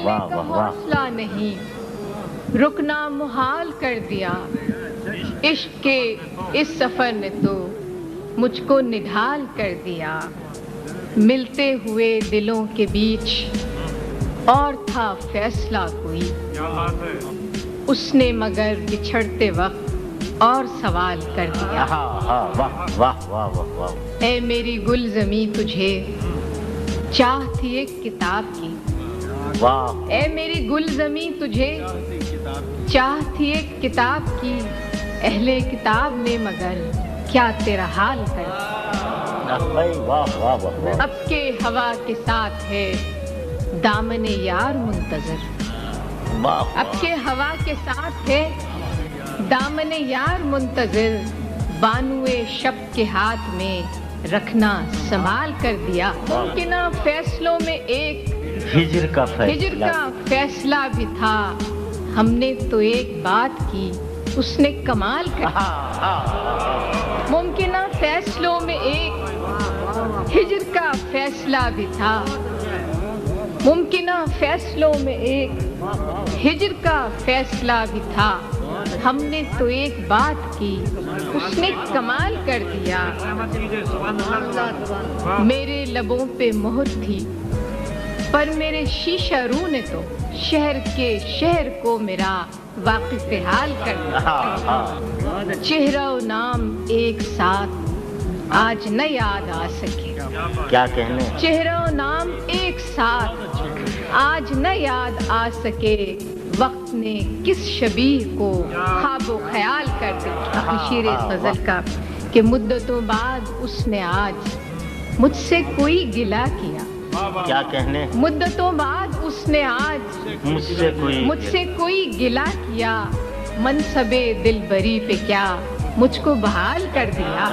واہ کا واہ واہ حوصلہ نہیں، رکنا محال کر دیا۔ عشق کے اس سفر نے تو مجھ کو نڈھال کر دیا۔ ملتے ہوئے دلوں کے بیچ اور تھا فیصلہ کوئی، اس نے مگر بچھڑتے وقت اور سوال کر دیا۔ واہ واہ واہ واہ واہ۔ اے میری گل زمیں تجھے چاہ تھی ایک کتاب کی، واہ اے میری گل زمیں تجھے چاہ تھی ایک کتاب کی، اہل کتاب نے مگر کیا تیرا حال کر دیا۔ واہ واہ واہ۔ اب کے ہوا کے ساتھ ہے دامن یار منتظر، اب کے ہوا کے ساتھ ہے دامن یار منتظر، بانوے شب کے ہاتھ میں رکھنا سنبھال کر دیا۔ ممکنہ فیصلوں میں ایک ہجر کا ہجر کا فیصلہ بھی تھا، ہم نے تو ایک بات کی اس نے کمال کر دیا۔ ممکنہ فیصلوں میں ایک ہجر کا فیصلہ بھی تھا، ممکنہ فیصلوں میں ایک ہجر کا فیصلہ بھی تھا، ہم نے تو ایک بات کی اس نے کمال کر دیا۔ میرے لبوں پہ مہر تھی پر میرے شیشہ رو نے تو شہر کے شہر کو میرا واقف حال کر دیا۔ چہرہ و نام ایک ساتھ آج نہ یاد آ سکے، کیا کہنے، چہرہ و نام ایک ساتھ آج نہ یاد آ سکے، وقت نے کس شبیہ کو خواب و خیال کر دیا۔ شیر اس غزل کا کہ مدتوں بعد اس نے آج مجھ سے کوئی گلہ کیا، کیا کہنے، مدتوں بعد اس نے آج مجھ سے کوئی گلہ کیا، منصب دل بری پہ کیا مجھ کو بحال کر دیا۔